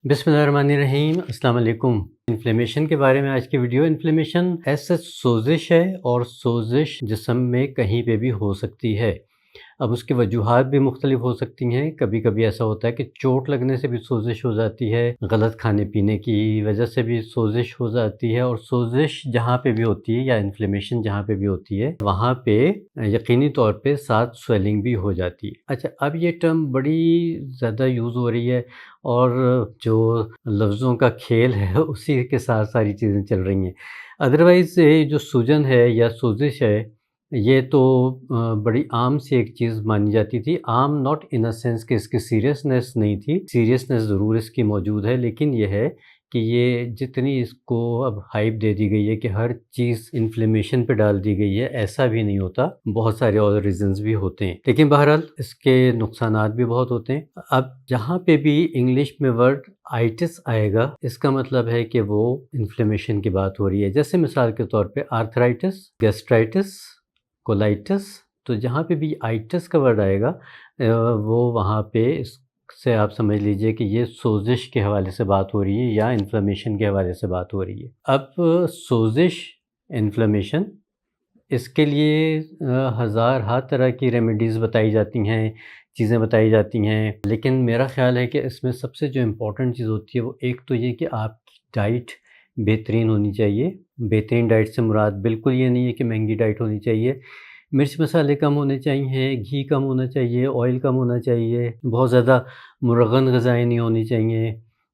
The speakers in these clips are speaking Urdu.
بسم اللہ الرحمن الرحیم، السلام علیکم۔ انفلیمیشن کے بارے میں آج کی ویڈیو۔ انفلیمیشن ایسا سوزش ہے، اور سوزش جسم میں کہیں پہ بھی ہو سکتی ہے۔ اب اس کی وجوہات بھی مختلف ہو سکتی ہیں۔ کبھی کبھی ایسا ہوتا ہے کہ چوٹ لگنے سے بھی سوزش ہو جاتی ہے، غلط کھانے پینے کی وجہ سے بھی سوزش ہو جاتی ہے، اور سوزش جہاں پہ بھی ہوتی ہے یا انفلیمیشن جہاں پہ بھی ہوتی ہے وہاں پہ یقینی طور پہ ساتھ سویلنگ بھی ہو جاتی ہے۔ اچھا، اب یہ ٹرم بڑی زیادہ یوز ہو رہی ہے، اور جو لفظوں کا کھیل ہے اسی کے ساتھ ساری چیزیں چل رہی ہیں۔ ادروائز یہ جو سوجن ہے یا سوزش ہے، یہ تو بڑی عام سی ایک چیز مانی جاتی تھی۔ عام ناٹ ان اے سینس کہ اس کی سیریسنس نہیں تھی، سیریسنس ضرور اس کی موجود ہے، لیکن یہ ہے کہ یہ جتنی اس کو اب ہائپ دے دی گئی ہے کہ ہر چیز انفلیمیشن پہ ڈال دی گئی ہے، ایسا بھی نہیں ہوتا۔ بہت سارے اور ریزنز بھی ہوتے ہیں، لیکن بہرحال اس کے نقصانات بھی بہت ہوتے ہیں۔ اب جہاں پہ بھی انگلش میں ورڈ آئٹس آئے گا، اس کا مطلب ہے کہ وہ انفلیمیشن کی بات ہو رہی ہے۔ جیسے مثال کے طور پہ آرتھرائٹس، گیسٹرائٹس، کولائٹس، تو جہاں پہ بھی آئٹس کا ورڈ آئے گا وہ وہاں پہ اس سے آپ سمجھ لیجئے کہ یہ سوزش کے حوالے سے بات ہو رہی ہے یا انفلیمیشن کے حوالے سے بات ہو رہی ہے۔ اب سوزش، انفلیمیشن، اس کے لیے ہزارہا طرح کی ریمیڈیز بتائی جاتی ہیں، چیزیں بتائی جاتی ہیں، لیکن میرا خیال ہے کہ اس میں سب سے جو امپورٹنٹ چیز ہوتی ہے وہ ایک تو یہ کہ آپ کی ڈائٹ بہترین ہونی چاہیے۔ بہترین ڈائٹ سے مراد بالکل یہ نہیں ہے کہ مہنگی ڈائٹ ہونی چاہیے۔ مرچ مسالے کم ہونے چاہیے، گھی کم ہونا چاہیے، آئل کم ہونا چاہیے، بہت زیادہ مرغن غذائیں نہیں ہونی چاہیے،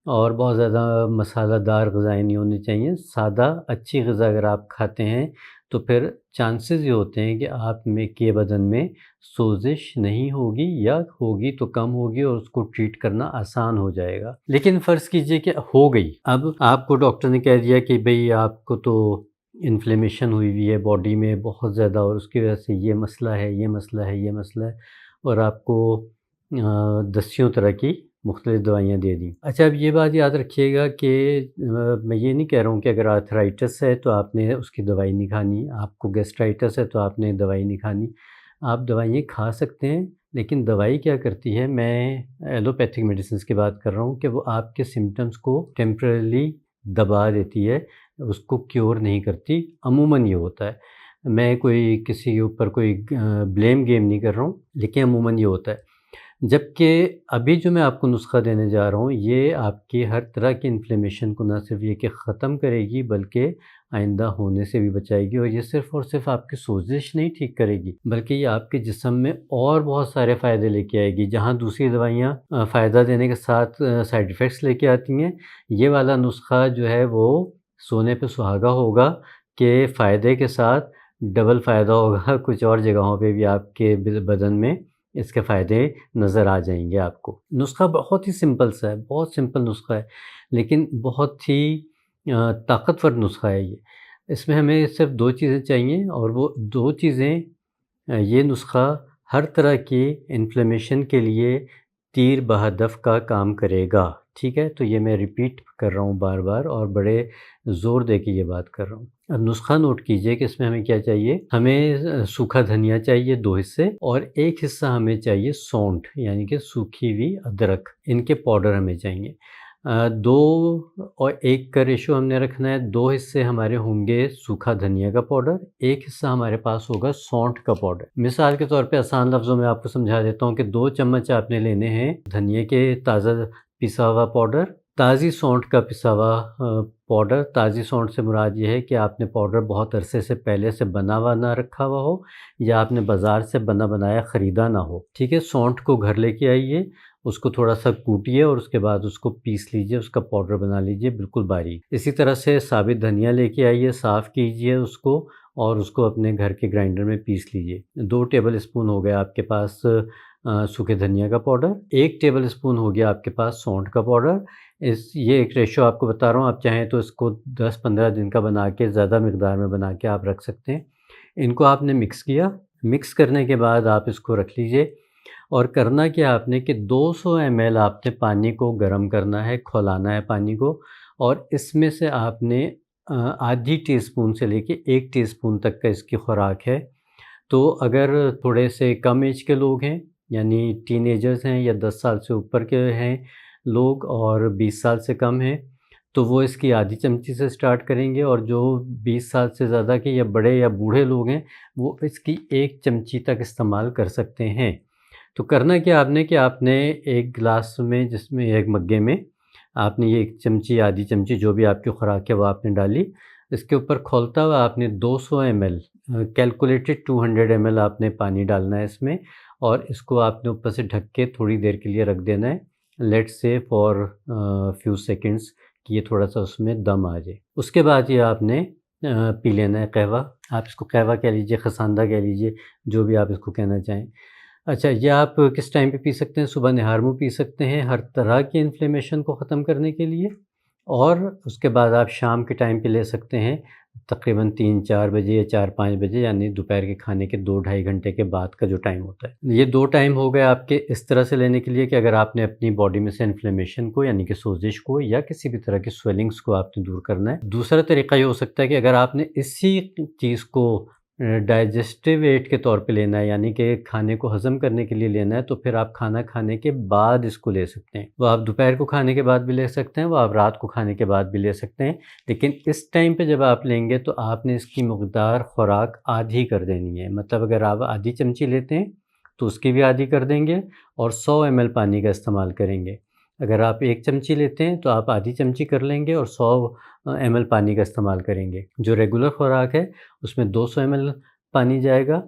اور بہت زیادہ مسالہ دار غذائیں نہیں ہونی چاہیے۔ سادہ اچھی غذا اگر آپ کھاتے ہیں تو پھر چانسز یہ ہوتے ہیں کہ آپ میں کے بدن میں سوزش نہیں ہوگی، یا ہوگی تو کم ہوگی، اور اس کو ٹریٹ کرنا آسان ہو جائے گا۔ لیکن فرض کیجئے کہ ہو گئی، اب آپ کو ڈاکٹر نے کہہ دیا کہ بھئی آپ کو تو انفلیمیشن ہوئی ہوئی ہے باڈی میں بہت زیادہ، اور اس کی وجہ سے یہ مسئلہ ہے، یہ مسئلہ ہے، یہ مسئلہ ہے، اور آپ کو دسیوں طرح کی مختلف دوائیاں دے دیں۔ اچھا، اب یہ بات یاد رکھیے گا کہ میں یہ نہیں کہہ رہا ہوں کہ اگر آرتھرائٹس ہے تو آپ نے اس کی دوائی نہیں کھانی، آپ کو گیسٹرائٹس ہے تو آپ نے دوائی نہیں کھانی۔ آپ دوائیں کھا سکتے ہیں، لیکن دوائی کیا کرتی ہے، میں ایلوپیتھک میڈیسنز کی بات کر رہا ہوں، کہ وہ آپ کے سمٹمز کو ٹیمپرریلی دبا دیتی ہے، اس کو کیور نہیں کرتی۔ عموماً یہ ہوتا ہے، میں کوئی کسی کے اوپر کوئی بلیم گیم نہیں کر رہا ہوں، لیکن عموماً یہ ہوتا ہے۔ جبکہ ابھی جو میں آپ کو نسخہ دینے جا رہا ہوں، یہ آپ کی ہر طرح کی انفلیمیشن کو نہ صرف یہ کہ ختم کرے گی، بلکہ آئندہ ہونے سے بھی بچائے گی، اور یہ صرف اور صرف آپ کی سوزش نہیں ٹھیک کرے گی، بلکہ یہ آپ کے جسم میں اور بہت سارے فائدے لے کے آئے گی۔ جہاں دوسری دوائیاں فائدہ دینے کے ساتھ سائیڈ ایفیکٹس لے کے آتی ہیں، یہ والا نسخہ جو ہے وہ سونے پہ سہاگا ہوگا، کہ فائدے کے ساتھ ڈبل فائدہ ہوگا۔ کچھ اور جگہوں پہ بھی آپ کے بدن میں اس کے فائدے نظر آ جائیں گے آپ کو۔ نسخہ بہت ہی سمپل سا ہے، بہت سمپل نسخہ ہے، لیکن بہت ہی طاقتور نسخہ ہے یہ۔ اس میں ہمیں صرف دو چیزیں چاہیے، اور وہ دو چیزیں، یہ نسخہ ہر طرح کی انفلیمیشن کے لیے تیر بہدف کا کام کرے گا، ٹھیک ہے؟ تو یہ میں ریپیٹ کر رہا ہوں بار بار، اور بڑے زور دے کے یہ بات کر رہا ہوں۔ اب نسخہ نوٹ کیجئے کہ اس میں ہمیں کیا چاہیے۔ ہمیں سوکھا دھنیا چاہیے 2 حصے، اور ایک حصہ ہمیں چاہیے سونٹھ، یعنی کہ سوکھی ہوئی ادرک، ان کے پاؤڈر ہمیں چاہیے۔ 2 اور 1 کا ریشو ہم نے رکھنا ہے۔ 2 حصے ہمارے ہوں گے سوکھا دھنیا کا پاؤڈر، 1 حصہ ہمارے پاس ہوگا سونٹھ کا پاؤڈر۔ مثال کے طور پہ آسان لفظوں میں آپ کو سمجھا دیتا ہوں کہ 2 چمچ آپ نے لینے ہیں دھنیا کے تازہ پسا ہوا پاؤڈر، تازی سونٹھ کا پسا ہوا پاؤڈر۔ تازی سونٹھ سے مراد یہ ہے کہ آپ نے پاؤڈر بہت عرصے سے پہلے سے بنا ہوا نہ رکھا ہوا ہو، یا آپ نے بازار سے بنا بنایا خریدا نہ ہو، ٹھیک ہے؟ سونٹھ کو گھر لے کے آئیے، اس کو تھوڑا سا کوٹیے، اور اس کے بعد اس کو پیس لیجئے، اس کا پاؤڈر بنا لیجئے بالکل باریک۔ اسی طرح سے ثابت دھنیا لے کے آئیے، صاف کیجئے اس کو، اور اس کو اپنے گھر کے گرائنڈر میں پیس لیجئے۔ 2 ٹیبل اسپون ہو گیا آپ کے پاس سوکھے دھنیا کا پاؤڈر، 1 ٹیبل اسپون ہو گیا آپ کے پاس سونٹھ کا پاؤڈر۔ یہ ایک ریشو آپ کو بتا رہا ہوں، آپ چاہیں تو اس کو 10-15 دن کا بنا کے، زیادہ مقدار میں بنا کے آپ رکھ سکتے ہیں۔ ان کو آپ نے مکس کیا، مکس کرنے کے بعد آپ اس کو رکھ لیجئے، اور کرنا کیا آپ نے کہ 200 ml آپ نے پانی کو گرم کرنا ہے، کھولانا ہے پانی کو، اور اس میں سے آپ نے آدھی ٹی اسپون سے لے کے 1 ٹی اسپون تک کا اس کی خوراک ہے۔ تو اگر تھوڑے سے کم ایج کے لوگ ہیں، یعنی ٹین ایجرز ہیں یا 10 سال سے اوپر کے ہیں، لوگ اور 20 سال سے کم ہیں تو وہ اس کی آدھی چمچی سے سٹارٹ کریں گے، اور جو 20 سال سے زیادہ کے یا بڑے یا بوڑھے لوگ ہیں وہ اس کی 1 چمچی تک استعمال کر سکتے ہیں۔ تو کرنا کیا آپ نے کہ آپ نے ایک گلاس میں، جس میں ایک مگے میں آپ نے یہ 1 چمچی آدھی چمچی جو بھی آپ کی خوراک ہے وہ آپ نے ڈالی، اس کے اوپر کھولتا ہوا آپ نے 200 M L calculated 200 M L آپ نے پانی ڈالنا ہے اس میں، اور اس کو آپ نے اوپر سے ڈھک کے تھوڑی دیر کے لیے رکھ دینا ہے، لیٹ سے فار فیو سیکنڈس، کہ یہ تھوڑا سا اس میں دم آ جائے۔ اس کے بعد یہ آپ نے پی لینا ہے قہوہ، آپ اس کو قہوہ کہہ لیجئے، خساندہ کہہ لیجئے، جو بھی آپ اس کو کہنا چاہیں۔ اچھا، یہ آپ کس ٹائم پہ پی سکتے ہیں؟ صبح نہار منہ پی سکتے ہیں ہر طرح کی انفلیمیشن کو ختم کرنے کے لیے، اور اس کے بعد آپ شام کے ٹائم پہ لے سکتے ہیں، تقریباً 3-4 بجے یا 4-5 بجے، یعنی دوپہر کے کھانے کے 2-2.5 گھنٹے کے بعد کا جو ٹائم ہوتا ہے۔ یہ 2 ٹائم ہو گئے آپ کے اس طرح سے لینے کے لیے کہ اگر آپ نے اپنی باڈی میں سے انفلیمیشن کو، یعنی کہ سوزش کو یا کسی بھی طرح کی سویلنگز کو آپ نے دور کرنا ہے۔ دوسرا طریقہ یہ ہو سکتا ہے کہ اگر آپ نے اسی چیز کو ڈائجسٹیو ایڈ کے طور پہ لینا ہے، یعنی کہ کھانے کو ہضم کرنے کے لیے لینا ہے، تو پھر آپ کھانا کھانے کے بعد اس کو لے سکتے ہیں۔ وہ آپ دوپہر کو کھانے کے بعد بھی لے سکتے ہیں، وہ آپ رات کو کھانے کے بعد بھی لے سکتے ہیں، لیکن اس ٹائم پہ جب آپ لیں گے تو آپ نے اس کی مقدار خوراک آدھی کر دینی ہے۔ مطلب اگر آپ آدھی چمچی لیتے ہیں تو اس کی بھی آدھی کر دیں گے، اور 100 ایم ایل پانی کا استعمال کریں گے۔ اگر آپ 1 چمچی لیتے ہیں تو آپ آدھی چمچی کر لیں گے اور 100 ایم ایل پانی کا استعمال کریں گے۔ جو ریگولر خوراک ہے اس میں 200 ایم ایل پانی جائے گا،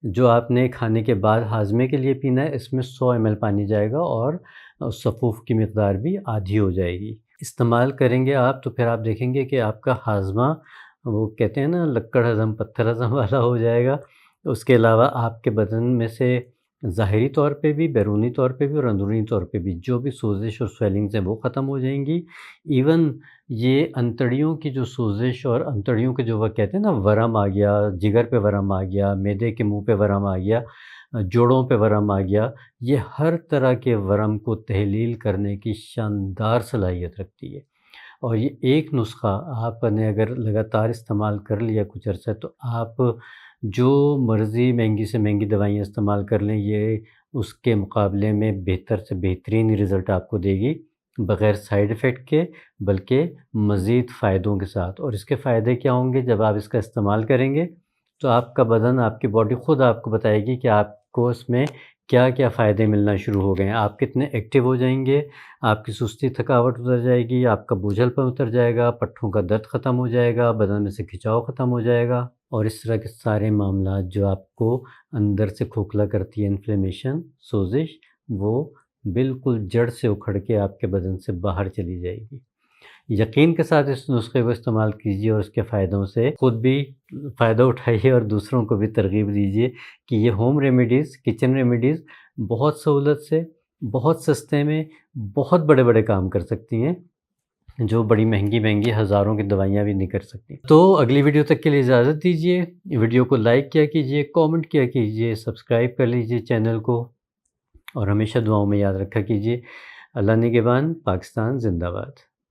جو آپ نے کھانے کے بعد ہاضمے کے لیے پینا ہے اس میں 100 ایم ایل پانی جائے گا، اور سفوف کی مقدار بھی آدھی ہو جائے گی۔ استعمال کریں گے آپ تو پھر آپ دیکھیں گے کہ آپ کا ہاضمہ، وہ کہتے ہیں نا لکڑ ہضم پتھر ہضم والا ہو جائے گا۔ اس کے علاوہ آپ کے بدن میں سے ظاہری طور پہ بھی، بیرونی طور پہ بھی اور اندرونی طور پہ بھی جو بھی سوزش اور سویلنگز ہیں وہ ختم ہو جائیں گی۔ ایون یہ انتڑیوں کی جو سوزش اور انتڑیوں کے جو وہ کہتے ہیں نا ورم آ گیا، جگر پہ ورم آ گیا، معدے کے منہ پہ ورم آ گیا، جوڑوں پہ ورم آ گیا، یہ ہر طرح کے ورم کو تحلیل کرنے کی شاندار صلاحیت رکھتی ہے۔ اور یہ ایک نسخہ آپ نے اگر لگاتار استعمال کر لیا کچھ عرصہ، تو آپ جو مرضی مہنگی سے مہنگی دوائیاں استعمال کر لیں، یہ اس کے مقابلے میں بہتر سے بہترین رزلٹ آپ کو دے گی، بغیر سائیڈ ایفیکٹ کے، بلکہ مزید فائدوں کے ساتھ۔ اور اس کے فائدے کیا ہوں گے؟ جب آپ اس کا استعمال کریں گے تو آپ کا بدن، آپ کی باڈی خود آپ کو بتائے گی کہ آپ کو اس میں کیا کیا فائدے ملنا شروع ہو گئے ہیں۔ آپ کتنے ایکٹیو ہو جائیں گے، آپ کی سستی تھکاوٹ اتر جائے گی، آپ کا بوجھل پن اتر جائے گا، پٹھوں کا درد ختم ہو جائے گا، بدن میں سے کھچاؤ ختم ہو جائے گا، اور اس طرح کے سارے معاملات جو آپ کو اندر سے کھوکھلا کرتی ہے، انفلیمیشن، سوزش، وہ بالکل جڑ سے اکھڑ کے آپ کے بدن سے باہر چلی جائے گی۔ یقین کے ساتھ اس نسخے کو استعمال کیجیے اور اس کے فائدوں سے خود بھی فائدہ اٹھائیے اور دوسروں کو بھی ترغیب دیجیے کہ یہ ہوم ریمیڈیز، کچن ریمیڈیز بہت سہولت سے، بہت سستے میں بہت بڑے بڑے کام کر سکتی ہیں، جو بڑی مہنگی مہنگی ہزاروں کی دوائیاں بھی نہیں کر سکتی۔ تو اگلی ویڈیو تک کے لیے اجازت دیجیے، ویڈیو کو لائک کیا کیجیے، کامنٹ کیا کیجیے، سبسکرائب کر لیجیے چینل کو، اور ہمیشہ دعاؤں میں یاد رکھا کیجیے۔ اللہ نگہبان، پاکستان زندہ باد۔